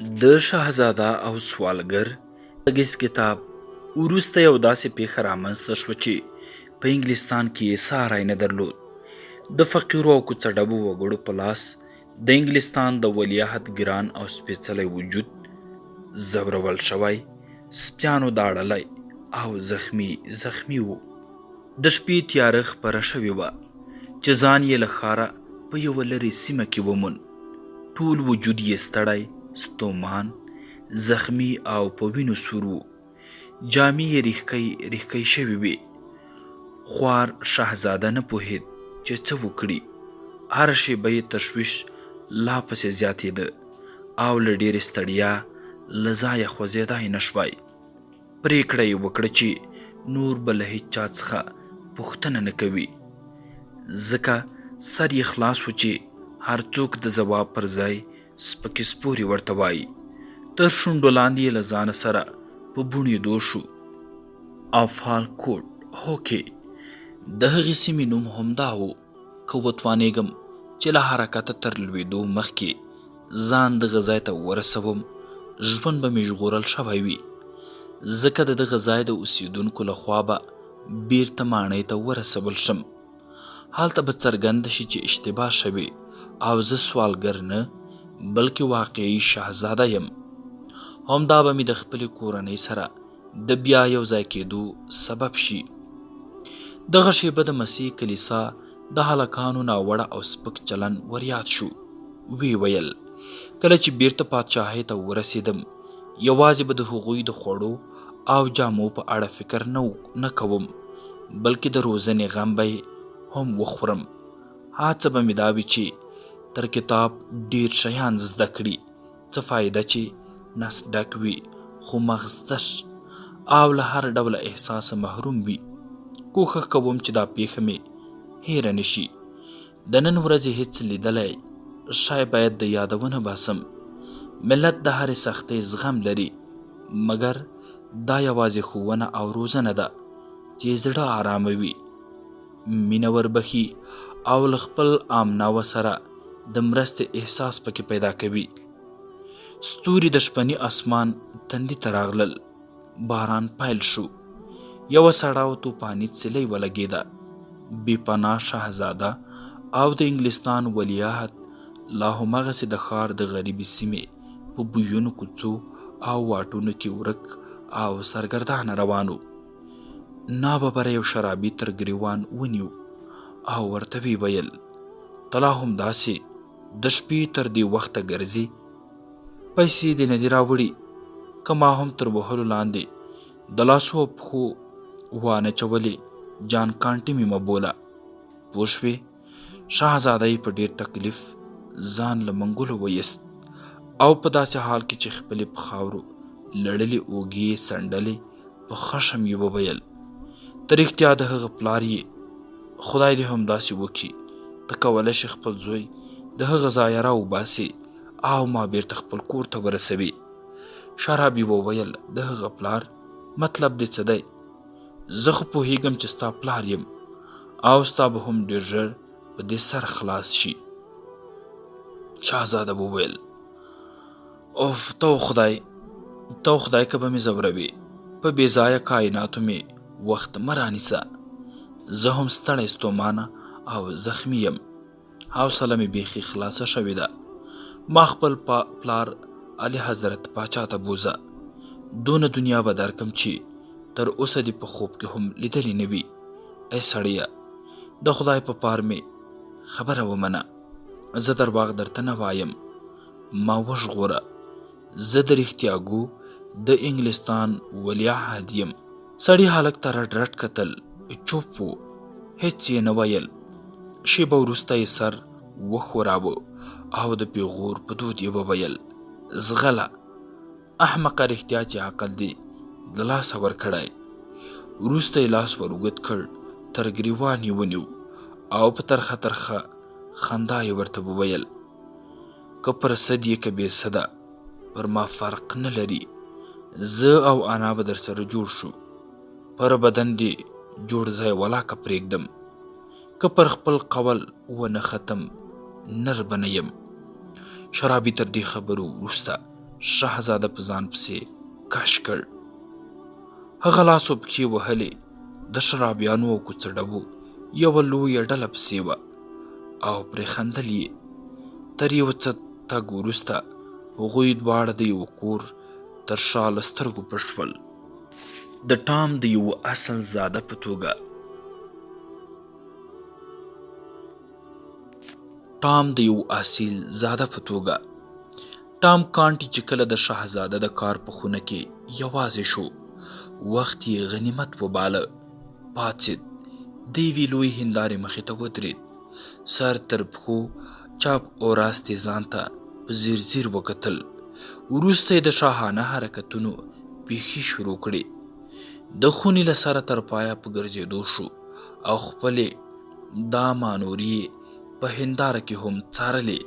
د شهزاده او سوالګر غږیز کتاب وروسته یو داسې پیښه رامنځته شوه چې په انګلستان کې یې ساری نه درلود. د فقیرو او کوڅه ډبو وګړو په لاس د انګلستان د ولیعهد ګران او سپېڅلی وجود ځورول شوی، سپیانو داړلی او زخمی و. د شپې تیاره خپره شوې وه چې ځان یې له ښاره په یوه لرې سیمه کې وموند. ټول وجود یې ستړی، ستومان، زخمی او په وینو سور و. جامې یې ریښکۍ شوې وې. خوار شهزاده نه پوهېد چې څه وکړي. هره شېبه یې تشویش لا پسې زیاتېده او له ډېرې ستړیا له ځایه خوځېدای نه شوای. پرېکړه یې وکړه چې نور به له هېچا څخه پوښتنه نه کوي، ځکه سر یې خلاص و چې هر څوک د ځواب پر ځای سپکې سپورې ورته وایي. تر شونډو لاندې یې له ځانه سره په بوڼېدو شو. افال کوټ هوکې، د هغې سیمې نوم همدا و. که وتوانېږم چې له حرکته تر لوېدو مخکې ځان دغه ځای ته ورسوم، ژوند به مې ژغورل شوی وي، ځکه د دغه ځای د اوسېدونکو له خوا به بیرته ماڼۍ ته ورسول شم. هلته به څرګنده شي چې اشتباه شوې او زه سوالګر نه بلکې واقعي شهزاده یم. همدا به مې د خپلې کورنۍ سره د بیا یو ځای کېدو سبب شي. دغه شیبه د مسیح کلیسا د هلکانو ناوړه او سپک چلن وریاد شو. وی ویل کله چې بیرته پادشاهۍ ته ورسېدم، یوازې به د هغوی د خوړو او جامو په اړه فکر نه کوم، بلکې د روزنې غم به هم وخورم. هڅه به مې دا وي چې تر کتاب ډیر شیان زده کړي، څه فایده چې نس ډک وي خو مغز تش او له هر ډوله احساسه محروم وي. کوښښ کوم چې دا پیښه مې هیره نشي. د نن ورځې هیڅ لیدلی شی باید د یاده ونه باسم. ملت د هرې سختۍ زغم لري، مګر دا یوازې ښوونه او روزنه ده چې زړه آراموي، مینه وربخي او له خپل آمناوه سره د مرستې احساس پکې پیدا کوي. ستوري د شپني اسمان تندي ته راغلل. باران پیل شو. یوه سړه او توپاني څلی ولګېده. بې پناه شهزاده او د انګلستان ولیعهد لا هماغسې د ښار د غریبې سیمې په بویونو کوڅو او واټونو کې ورک او سرګردانه روان و. ناببره یو شرابي تر ګریوان ونیو او ورته ویې ویل ته لا هم داسې د شپې تر دې وخته ګرځې؟ پیسې دې نه دي راوړي؟ که ما هم تر وهلو لاندې د لاسو او پښو وانه چولې، جان کانټي مې مه بوله. پوه شوې؟ شهزاده یې په ډېر تکلیف ځان له منګولو ویست او په داسې حال کې چې خپلې په خاورو لړلې اوږې یې څنډلې په خشم یې وویل ته رښتیا د هغه پلار یې؟ خدای دې همداسې وکړي. ته کولی شې خپل زوی د هغه ځایه راوباسې او ما بیرته خپل کور ته ورسوي. شرابي وویل د هغه پلار مطلب دې څه دی؟ زه خو پوهېږم چې ستا پلار یم او ستا به هم ډېر ژر په دې سر خلاص شي. شهزاده وویل اوف ته خدای که به مې ځوروې، په بې ځایه کائناتو مې وخت مه رانیسه. زه هم ستړی ستومانه او زخمی یم. حوصله مې بیخي خلاصه شوې ده. ما خپل پلار علي حضرت پاچا ته بوزه. دونه دنیا به درکم چې تر اوسه دې په خوب کې هم لیدلې نه وي. ای سړیه، د خدای په پار مې خبره ومنه. زه درواغ درته نه وایم. ما وژغوره. زه د رښتیاګو د انګلستان ولیعهد یم. سړي هلک ته رډ رډ کتل. چوپ و، هېڅ یې نه ویل. شېبه وروسته یې سر وښوراوه او د پیغور په دود یې وویل ځغله احمقه، رښتیا چې عقل دې د لاسه ورکړی. وروسته یې لاس ور اوږد کړ، تر ګریوان یې ونیو او په ترخه خندا یې ورته وویل که پر سد یې که بې سده پر ما فرق نه لري. زه او انا به در سره جوړ شو. پر بدن دې جوړ ځای ولاکه پرېږدم. که پر خپل قول ونه ختم نر به نه یم. شرابي تر دې خبرو وروسته شهزاده په ځان پسې کش کړ. هغه لاس و پښې وهلې د شرابیانو او کوڅډبو یوه لویه ډله پسې وه او پرې خندل یې. تر یوه څه تګ وروسته هغوی دواړه د یوه کور تر شا له سترګو پټ شول. د ټام د یوه اصل زاده په توګه ټام کانټي چې کله د شهزاده د کار په خونه کې یوازې شو، وخت یې غنیمت وباله. پاڅېد، د یوې لویې هندارې مخې ته ودرېد، سر تر پښو چپ او راستې ځان ته په ځیر ځیر وکتل. وروسته یې د شاهانه حرکتونو پیښې شروع کړې. د خونې له سره تر پایه په ګرځېدو شو او خپلې دا مانورې په هنداره کې هم څارلې.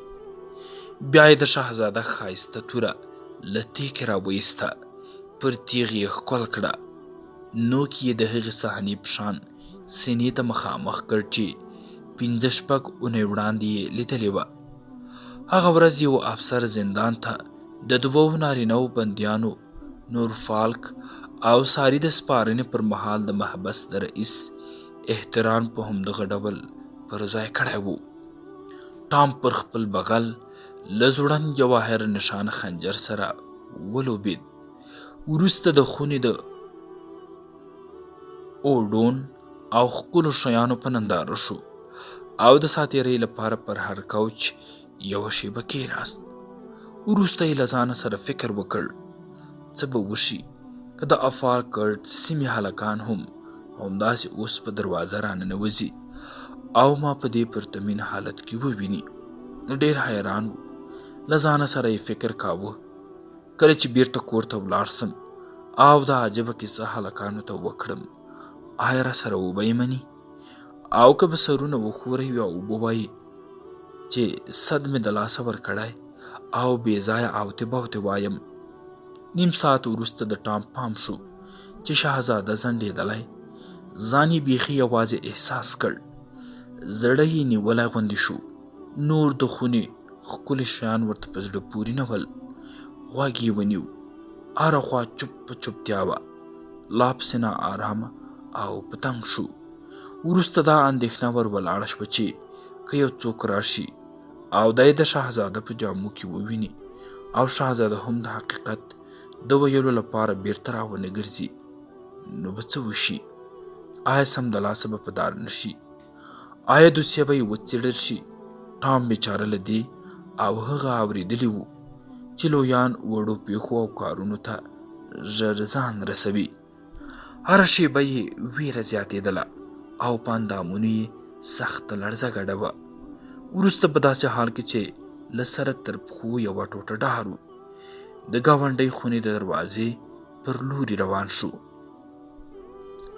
بیا یې د شهزاده ښایسته توره له تیکې راویسته، پر تیغ یې ښکل کړه. نوک یې د هغې صحنې په شان سینې ته مخامخ کړ چې 5-6 اونۍ وړاندې یې لیدلې وه. هغه ورځ یو افسر زندان ته د 2 نارینه‌و بندیانو نورفالک او ساري د سپارنې پر مهال د محبس د رئیس احترام په همدغه ډول پر ځای کړی و. ټام پر خپل بغل له ځوړند جواهر نشانه خنجر سره ولوبېد. وروسته د خونې د اوډون او ښکلو شیانو په ننداره شو او د ساتیرۍ لپاره پر هر کوچ یوه شیبه کېناست. وروسته یې له ځانه سره فکر وکړ، څه به وشي که د افالکرټ سیمې هلکان هم همداسې اوس په دروازه راننوځي او ما په دې پرتمین حالت کې وویني. ډېر حیران و. له ځانه سره یې فکر کاوه، کله چې بیرته کور ته ولاړ سم او دا عجبه کیسه هلکانو ته وکړم، آیا راسره وبه یې مني او که به سرونه وښوروي او ووایي چې صد مې د لاسه ورکړی او بې ځایه اوتې بوتې وایم. 1/2 ساعت وروسته د ټام پام شو چې شهزاده ځنډېدلی، ځان یې بیخي یوازې احساس کړ. زړه یې نیولی غوندې شو. نور د خونې ښکلي شیان ورته په زړه پورې نه ول. غوږ یې ونیو، هره خوا چوپ په چوپتیا وه، لا پسې ناارامه او په تنګ شو. وروسته دا اندېښنه ور ولاړه شوه چې که یو څوک راشي او دی د شهزاده په جامو کې وویني او شهزاده هم د حقیقت د ویلو لپاره بیرته راونه ګرځي، نو به څه وشي؟ آیا سمدلاسه به په دار نه شي؟ آیا دوسیه به یې وڅېړل شي؟ ټام بیچاره له دې او هغه اورېدلي وو چې لویان وړو پیښو او کارونو ته ژر ځان رسوي. هره شیبه یې ویره زیاتېدله او په اندامونو یې سخته لړزه ګډه وه. وروسته په داسې حال کې چې له سره تر پښو یوه ټوټه ډار و، د ګاونډۍ خونې د دروازې پر لوري روان شو.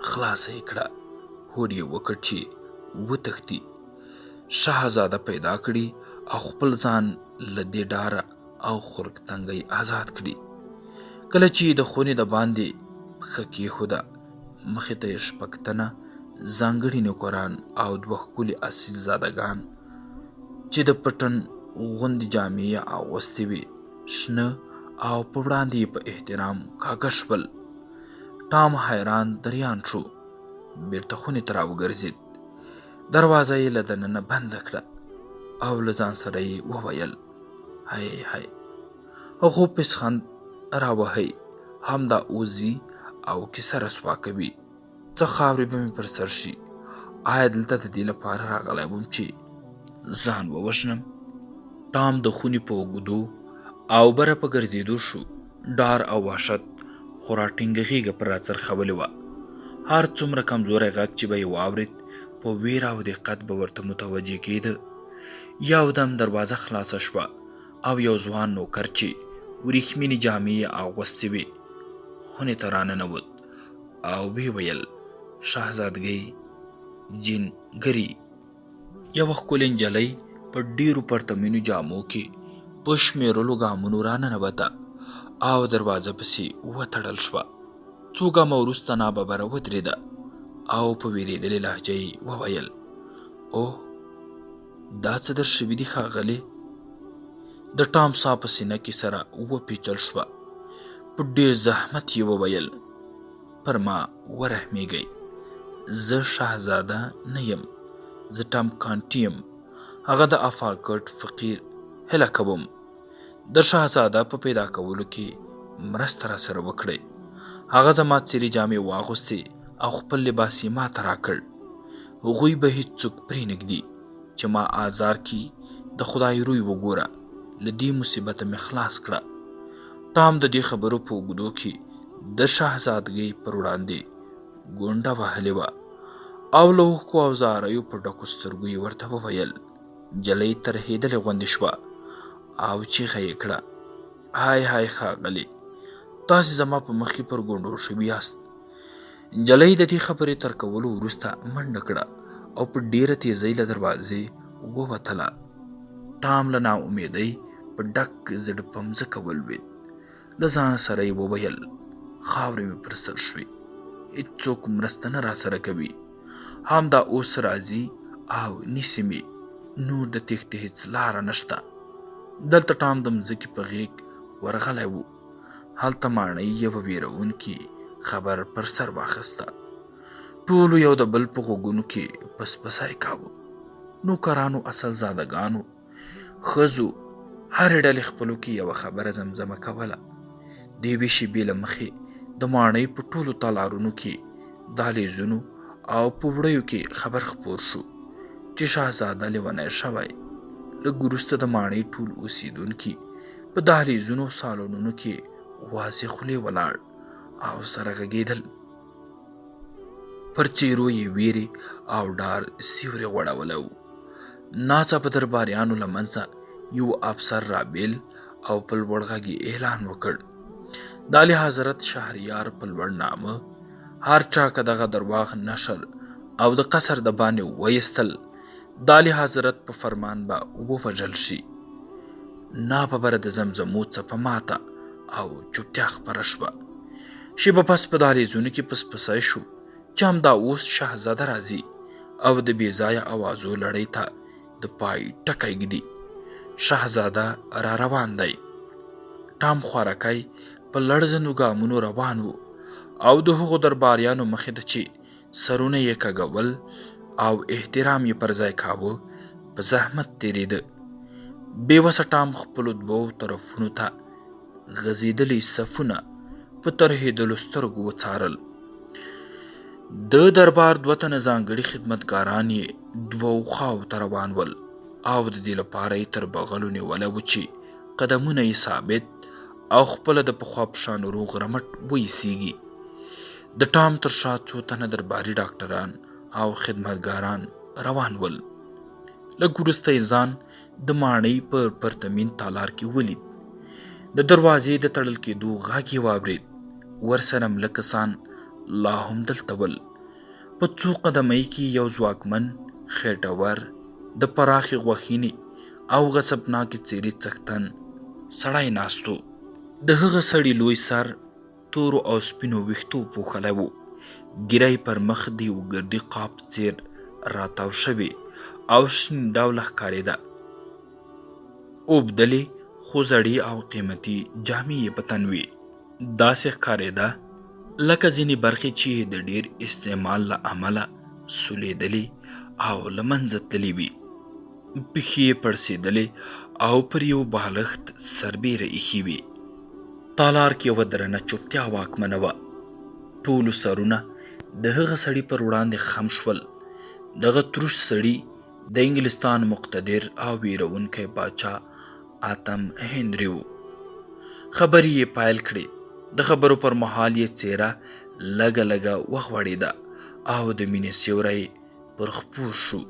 خلاصه یې کړه، هوډ یې وکړ چې وتښتي. شهزاده پیدا کړي او خپل ځان له دې ډاره او خلق تنګۍ آزاد کړي. کله چې د خونې د باندې پښه کېښوده، مخې ته یې 6 تنه ځانګړي نوکران او 2 ښکلي اصیل زادګان چې د پټن غوندې جامې یې اغوستې وې، شنه او په وړاندې یې په احترام کاږه شول. ټام حیران دریان شو، بیرته خونې ته راوګرځېد. دروازه یې له دننه بنده کړه او له ځان سره یې وویل، هی هی، هغو پسخند راوهی، همدا اوزي او کیسه رسوا کوي. څه خاورې به مې پر سر شي؟ آیا دلته د دې لپاره راغلی وم چې ځان ووژنم؟ ټام د خونې په اوږدو او بره په ګرځېدو شو. ډار او وحشت خورا ټینګه غېږه پر راڅرخولې وه. هر څومره کمزوری غږ چې به یې واورېد، په ویره او دقت به ورته متوجه کېده. یو دم دروازه خلاصه شوه او یو ځوان نوکر چې وریښمینې جامې یې اغوستې وې خونې ته راننوت او ویې ویل، شهزادګۍ جینګري. یوه ښکلې نجلۍ په ډېرو پرتمینو جامو کې په شمېرلو ګامونو راننوته او دروازه پسې وتړل شوه. څو ګامه وروسته ناببره ودرېده او په وېرېدلې لهجه یې وویل، اوه، دا څه در شوي دي ښاغلې؟ د ټام ساه په سینه کې سره وپیچل شوه. په ډېر زحمت یې وویل پر ما ورحمېږئ. زه شهزاده نه یم، زه ټام کانټي یم. هغه د افاکټ فقیر هیله کوم د شهزاده په پیدا کولو کې مرسته را سره وکړئ. هغه زما څیرې جامې واغوستې او خپل لباس یې ما ته راکړ. هغوی به هیڅوک پرېنږدي چې ما آزار کړي. د خدای روی وګوره، له دې مصیبته مې خلاص کړه. ټام د دې خبرو په اوږدو کې د شهزادګۍ پر وړاندې ګونډه وهلې وه او له اوښکو او زاریو په ډکو سترګو یې ورته وویل. نجلۍ ترهېدلې غوندې شوه او چیغه یې کړه، های های ښاغلې، تاسې زما په مخ کې پر ګونډو شوي یاست. نجلۍ د دې خبرې تر کولو وروسته منډه کړه او په ډېره تیزۍ له دروازې ووتله. ټام له ناامیدۍ په ډک زړه په مځکه ولوېد. له ځانه سره یې وویل، خاورې مې پر سر شوې، هېڅوک مرسته نه راسره کوي. همدا اوس راځي او نیسي مې، نور د تېښتې هېڅ لاره نشته. دلته ټام د مځکې په غېږ ورغلی و. هلته ماڼۍ یوه ویرونکي خبر پر سر واخیسته. ټولو یو د بل په غوږونو کې پسپسی کاوه. نوکرانو، اصل زادګانو، ښځو، هرې ډلې خپلو کې یوه خبره زمزمه کوله. د یوې شېبې له مخې د ماڼۍ په ټولو تالارونو کې، دهلیزونو او په وړیو کې خبر خپور شو چې شهزاده لیونی شوی. لږ وروسته د ماڼۍ ټول اوسېدونکي په دهلیزونو او سالونونو کې واضح خولې ولاړ او سره غږېدل. پر څېرو یې ویرې او ډار سیوری غوړولی و. ناڅاپه درباریانو له منځه یو افسر رابیل او په لوړ غږ یې اعلان وکړ، د اعلی حضرت شهریار په لوړ نامه هر چا که دغه درواغ نشر او د قصر د باندې ویستل، د اعلی حضرت په فرمان به ووژل شي. ناپبره د زمزمو څپه ماته او چوپتیا خپره شوه. شیبه پس په دهلیزونو کې پسپسی شو چې همدا اوس شهزاده راځي او د بې ځایه اوازو لړۍ ته د پای ټکی ږدي. شهزاده را روان دی. ټام خوارکی په لړزندو ګامونو روان و او د هغو درباریانو مخې ته چې سرونه یې کږول او احترام یې پر ځای کاوه په زحمت تېرېده. بېوسه ټام خپلو دوو طرفونو ته غځېدلي صفونه په ترهېدلو سترګو وڅارل. د دربار 2 تنه ځانګړي خدمتګاران یې دوو خواو ته روان ول او د دې لپاره یې تر بغلو نیولی و چې قدمونه یې ثابت او خپله د پخوا په شان روغ رمټ وایسېږي. د ټام تر شا 2 تنه درباري ډاکټران او خدمتګاران روان ول. لږ وروسته یې ځان د ماڼۍ په پرتمین تالار کې ولید. د دروازې د تړل کېدو غږ یې واورېد. ورسره مله کسان لا هم دلته ول. په 2 قدمۍ کې یو ځواکمن، خېټور، د پراخې غوښینې او غصبناکې څېرې څښتن سړی ناست و. د هغه سړي لوی سر تورو او سپینو ویښتو پوښلی و. ږیره پر مخ د یو ګردي قاب څېر راتاو شوې او شین ډوله ښکارېده. اوبدلې خو زړې او قیمتي جامې یې په تن وې. داسې ښکارېده لکه ځینې برخې چې د ډېر استعمال له امله سولېدلې او له منځه تللې وي. پښې یې پړسېدلې او پر یو بالښت سربیره ایښې وې. تالار کې یوه درنه چوپتیا واکمنه وه. ټولو سرونه د هغه سړي پر وړاندې خم شول. دغه تروش سړي د انګلستان مقتدر او ویرونکی باچا آتم هنري و. خبرې یې پیل کړې. د خبرو پر مهال یې څېره لږه لږه وغوړېده او د مینې سیوری پر خپور شو.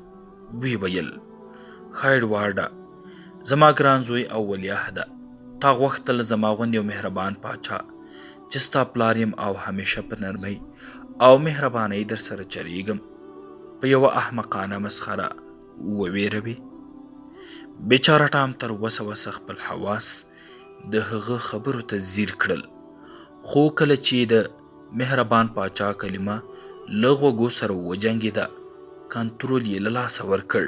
ویې ویل، خیرواډه، زما ګران زوی او ولیعهده، تا غوښتل زما غوندې یو مهربان پاچا چې ستا پلار یم او همیشه په نرمۍ او مهربانۍ در سره چلیږم په یوه احمقانه مسخره وویروي. بیچاره ټام تر وسه خپل حواس د هغه خبرو ته ځیر کړل، خو کله چې د مهربان پاچا کلمه له غوږو سره وجنګېده، کنټرول یې له لاسه ورکړ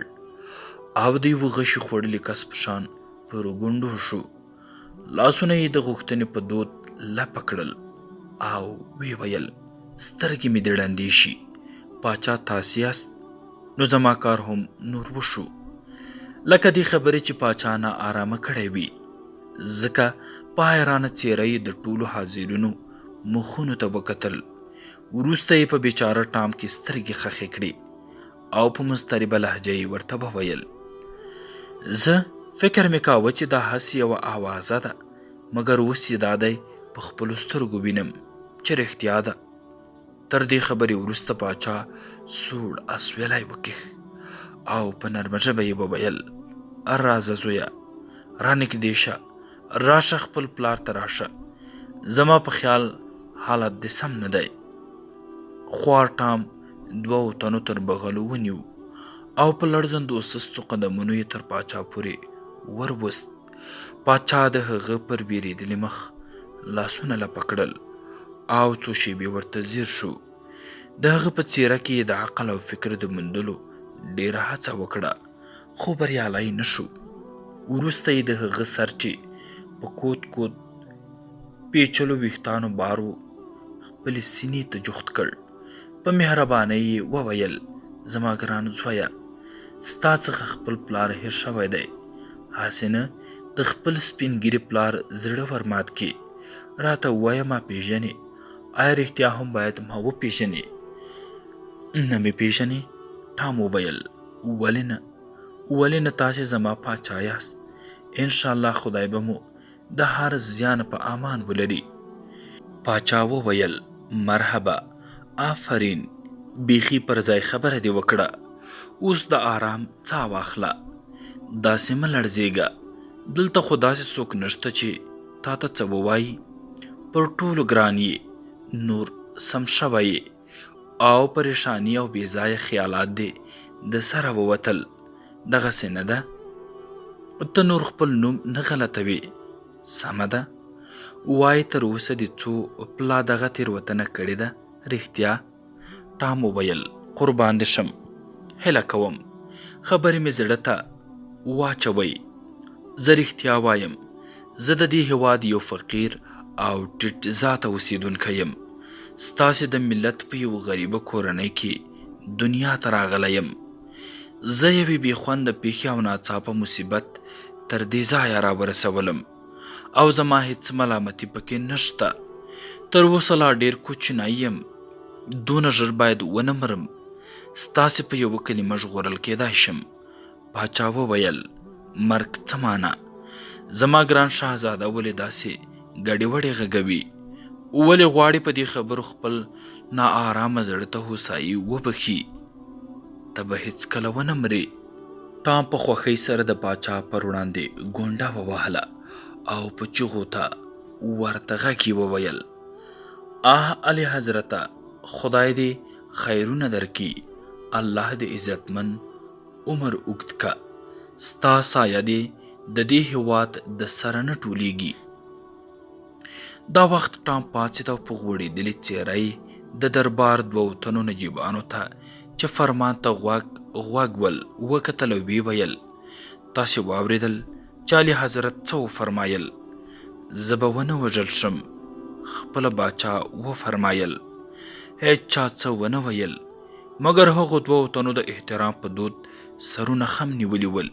او د یوه غشي خوړلي کس په شان پر ګونډو شو. لاسونه یې د غوښتنې په دود لپه کړل او وی ویل سترګې مې دې ړندې شي. پاچا تاسې یاست نو زما کار هم نور وشو. لکه دې خبرې چې پاچا نه آرامه کړی وي، ځکه په حیرانه څېره یې د ټولو حاضرینو مخونو ته وکتل. وروسته یې په بیچاره ټام کې سترګې خښې کړې او په مضطربه لهجه یې ورته وویل زه فکر مې کاوه چې دا هسې یوه آوازه ده، مګر اوس یې دا دی په خپلو سترګو وینم چې رښتیا ده. تر دې خبرې وروسته پاچا سوړ اسویلی وکیښ او په نرمه ژبه یې وویل راځه زویه، رانږدې شه، راشه خپل پلار ته راشه. زما په خیال حالت دې سم نه دی. خوار ټام دوو تنو تر بغلو ونیو او په لړزندو سستو قدمونو یې تر پاچا پورې وروست. پاچا د هغه پر بیرېدلي مخ لاسونه لپه کړل او څو شېبې ورته ځیر شو. د هغه په څېره کې یې د عقل او فکر د موندلو ډېره هڅه وکړه، خو بریالی نه شو. وروسته یې د هغه سر چې په کود کود پیچلو ویښتانو بار و خپلې سینې ته جوخت کړ. په مهربانۍ یې وویل زما ګران زویه، ستا څخه خپل پلار هېر شوی دی، هسې نه د خپل سپین ږیري پلار زړه ور مات کې. راته ووایه ما پیژنې؟ آیا رښتیا هم باید ما وپیژنې؟ نه مې پیژنې؟ ټام وویل ولې نه، ولې نه، تاسې زما پاچا یاست. انشاءالله خدای به مو د هر زیان په امان ولري. پاچا وویل مرحبا، آفرین، بیخي پر ځای خبره دې وکړه. اوس د آرام څا واخله، داسې مه لړزېږه. دلته خو داسې څوک نشته چې تا ته څه ووایي. پر ټولو ګران یې، نور سم شوی یې او پریشانی او بې ځایه خیالات دې د سره ووتل. دغسې نه ده؟ ته نور خپل نوم نه غلطوي؟ سمه ده، وایي تر اوسه دې څو پلا دغه تېروتنه کړې ده رښتیا؟ ټام وویل قربان دې شم، هیله کوم خبرې مې زړه ته واچوئ. زه رښتیا وایم، زه د دې هېواد یو فقیر او ټیټ ذاته اوسېدونکی یم. ستاسې د ملت په یو غریبه کورنۍ کې دنیا ته راغلی یم. زه یوې بې خونده پیښې او ناڅاپه مصیبت تر دې ځایه راورسولم او زما هېڅ ملامتي پکې نشته. تر اوسه لا ډېر کوچنی یم، دونه ژر باید ونه مرم. ستاسې په یوه کلمه ژغورل کېدای شم. پاچا وویل مرګ څه معنا؟ زما ګران شهزاده ولې داسې ګډې وډې غږوي؟ ولې غواړي په دې خبرو خپل ناآرامه زړه ته هوسایي وبخي؟ ته به هېڅکله ونه مرې. ټام په خوښۍ سره د پاچا پر وړاندې ګونډه ووهله او په چغو ته ورته غږ یې وویل اعلی حضرته، خدای دې خیرونه درکړي، الله دې عزتمن عمر اوږد که، ستا سایه دې د دې هېواد د سره نه ټولیږي. دا وخت ټام پاڅېد او په غوړېدلې څېره یې د دربار دوو تنو نجیبانو ته چې فرمان ته غوږ ول وکتل او ویې ویل تاسې واورېدل چې اعلی حضرت څه وفرمایل؟ زه به ونه وژل شم. خپله باچا وفرمایل هېچا څه ونه ویل، مګر هغو دوو تنو د احترام په دود سرونه خم نیولي ول.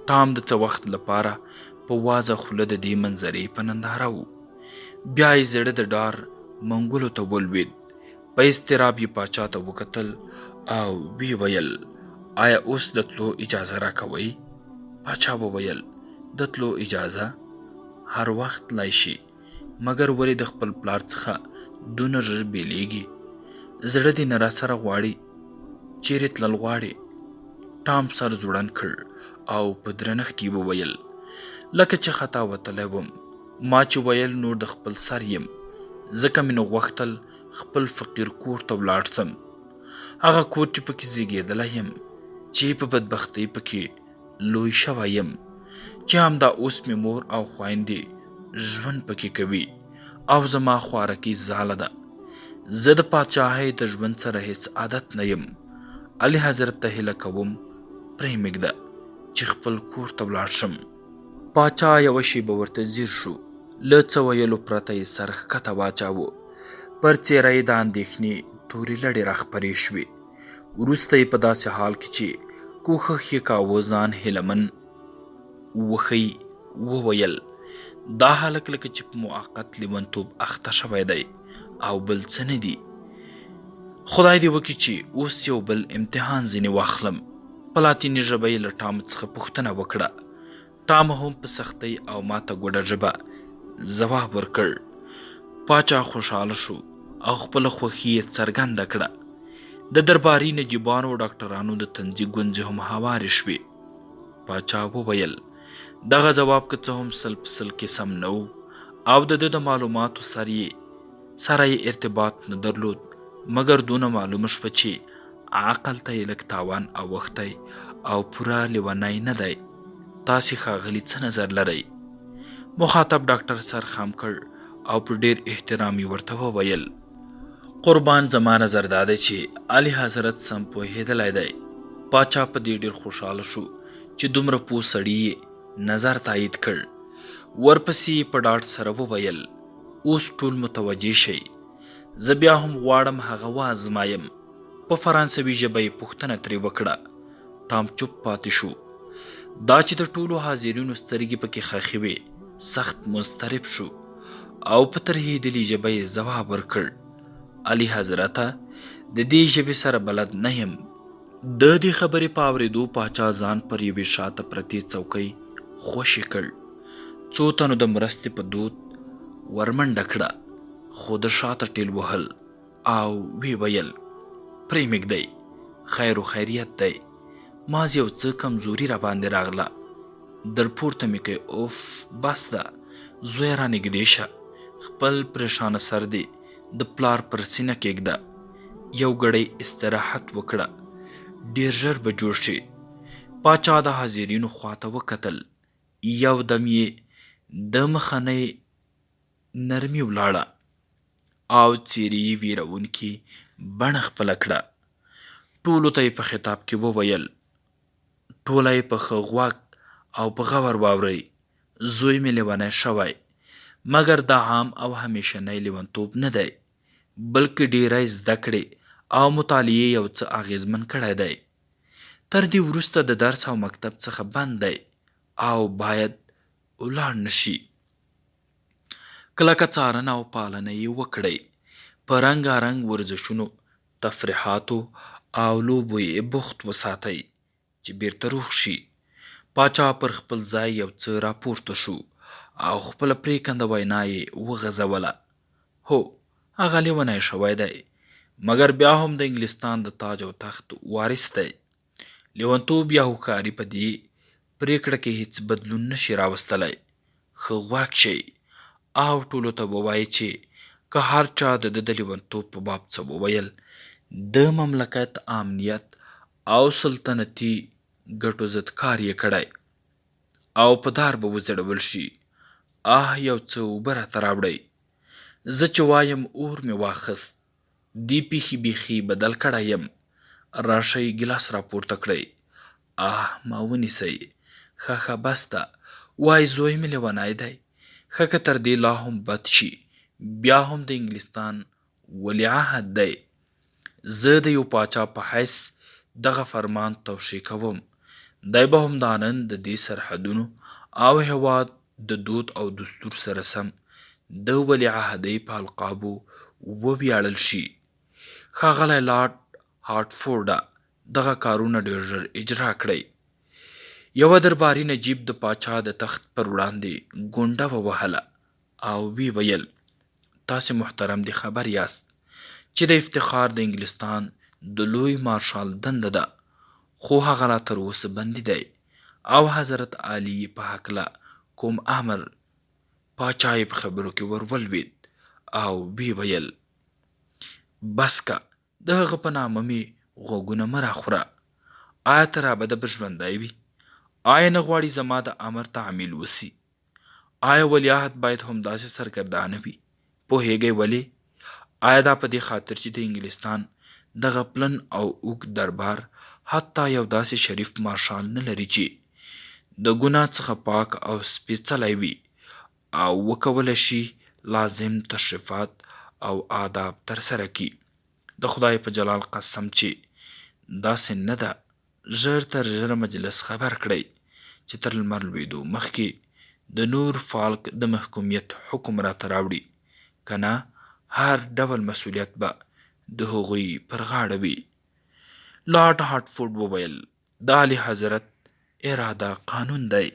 ټام د څه وخت لپاره په وازه خوله د دې منظرې په ننداره و. بیا یې زړه د ډار منګولو ته ولوېد. په اضطراب یې پاچا ته وکتل او ویې ویل آیا اوس د تلو اجازه راکوئ؟ پاچا وویل د تلو اجازه؟ هر وخت تلای شي، مګر ولې د خپل پلار څخه دونه ژر بیلیږي؟ زړه دې نه راسره غواړي؟ چیرې تلل غواړې؟ ټام سر ځوړند کړ او په درنښت یې وویل لکه چې خطا وتلی وم. ما چې ویل نور د خپل سر یم، ځکه مې نو غوښتل خپل فقیر کور ته ولاړ سم، هغه کور چې پکې زیږېدلی یم، چې په بدبختۍ پکې لوی شوی یم، چې همدا اوس مې مور او خویندې ژوند پکې کوي او زما خوارکۍ ځاله ده. زه د پاچاهۍ د ژوند سره هیڅ عادت نه یم. اعلی حضرت ته هیله کوم پرېمږده چې خپل کور ته ولاړ شم. پاچا یوه شیبه ورته ځیر شو. له څه ویلو پرته یې سر ښکته واچاوه. پر څېره یې د اندېښنې تورې لړې راخپرې شوې. وروسته یې په داسې حال کې چې کوښښ یې کاوه ځان هیلهمن وښیي وویل: دا هلک لکه چې په موقت لیونتوب اخته شوی دی او بل څه نه دي. خدای دې وکړي چې اوس یو بل امتحان ځینې واخلم. په لاتیني ژبه یې له ټام څخه پوښتنه وکړه. ټام هم په سختۍ او ماته ګوډه ژبه ځواب ورکړ. پاچا خوشحاله شو او خپله خوښي یې څرګنده کړه. د درباري نجیبانو او ډاکټرانو د تندي ګونځې هم هوارې شوې. پاچا وویل: دغه ځواب که څه هم سل په سل کې سم نه و او د ده د معلوماتو سره یې ارتباط نه درلود، مګر دونه معلومه شوه چې عقل ته یې لږ تاوان اوښتی او پوره لیونی نه دی. تاسې ښاغلي څه نظر لرئ؟ مخاطب ډاکټر سر خم کړ او په ډېر احترام یې ورته وویل: قربان زما نظر دا دی چې اعلی حضرت سم پوهېدلی دی. پاچا په دې ډېر خوشحاله شو چې دومره پوه سړي یې نظر تایید کړ. ورپسې یې په ډاډ سره وویل: اوس ټول متوجه شئ. زه بیا هم غواړم هغه وازمایم. په فرانسوي ژبه یې پوښتنه ترې وکړه. ټام چوپ پاتې شو. دا چې د ټولو حاضرینو سترګې پکې خښې وې سخت مضطرب شو او په ترهېدلې ژبه یې ځواب ورکړ: اعلی حضرته، د دې ژبې سره بلد نه یم. د دې خبرې په اورېدو پاچا ځان پر یوې شاته پرتې څوکۍ خوشې کړ. څو تنو د مرستې په دود ورمنډه کړه، خو د شاته ټیل وهل او وی ویل: پرېمږدئ، خیر و خیریت دی. ماز یو څه کمزوري را باندې راغله. در پورته مې کوي. اوف، بس ده، زویه رانږدې شه. خپل پریشانه سر دې د پلار پر سینه کېږده. یو ګړی استراحت وکړه، ډېر ژر به جوړ شي. پاچا د حاضرینو خواته وکتل. یو دم یې د مخنۍ نرمي ولاړه او څېرې یې ویرونکې بڼه خپله کړه. ټولو ته یې په خطاب کې وویل: ټوله یې په ښه غوږ او په غور واورئ. زوی مې لیونی شوی، مګر دا عام او همیشنی لیونتوب نه دی، بلکې ډېری زده کړې او مطالعې یو څه اغېزمن کړی دی. تر دې وروسته د درس او مکتب څخه بند دی او باید ولاړ نه شي. کلکه څارنه او پالنه یې وکړئ. په رنګارنګ ورزشونو، تفریحاتو او لوبو یې بوخت وساتئ چې بیرته روغ شي. پاچا پر خپل ځای یو څه راپورته شو او خپله پرېکنده وینا یې وغځوله. هو، هغه لیونی شوی دی، مګر بیا هم د انګلستان د تاج او تخت وارث دی. لیونتوب یا هوښیاري په دې پرېکړه کې هیڅ بدلون نشي راوستلی. ښه غوږ شئ او ټولو ته ووایئ چې که هر چا د ده د لیونتوب په باب څه وویل، د مملکت امنیت او سلطنتي ګټو ضد کار یې کړی او په دار به وځړول شي. یو څه اوبه راته راوړئ. زه چې وایم اور مې واخیست. دې پیښې بیخي بدل کړی یم. راشئ ګیلاس راپورته کړئ. ما ونیسئ. ښه بس ده. وای زوی مې لیونی دی. ښه که تر دې لا هم بد شي، بیا هم د انګلستان ولیعهد دی. زه د یو پاچا په حیث دغه فرمان توشیح کوم. دی به هم دا نن د دې سرحدونو او هېواد د دود او دستور سره سم د ولیعهدۍ په القابو وویاړل شي. ښاغلی لارډ هارټفورډه، دغه کارونه ډېر ژر اجرا کړئ. یوه درباري نجیب د پاچا د تخت پر وړاندې ګونډه ووهله او وی ویل: تاسې محترم دې خبر یاست چې د افتخار د انګلستان د لوی مارشال دنده ده، خو هغه لا تر اوسه بندي دی او حضرت عالي په هکله کوم امر. پاچا یې په خبرو کې ورولوید او وی ویل: بس که، د هغه په نامه مې غوږونه مه راخوره. آیا تر ابده به ژوندی وي؟ آیا نه غواړي زما د امر تعمیل وسي؟ آیا ولیعهد باید همداسې سرګردانه وي؟ پوهیږئ ولې؟ آیا دا په دې خاطر چې د انګلستان دغه پلن او اوږد دربار حتی یو داسې شریف مارشال نه لري چې د ګناه څخه پاک او سپېڅلی وي او وکولی شي لازم تشریفات او آداب ترسره کړي. د خدای په جلال قسم چې داسې نه ده. ژر تر ژره مجلس خبر کړئ چې تر لمر لوېدو مخکې د نور فالک د محکومیت حکم راته راوړي، که نه هر ډول مسؤلیت به د هغوی پر غاړه وي. لارډ هارټفورډ وویل د اعلی حضرت اراده قانون دی.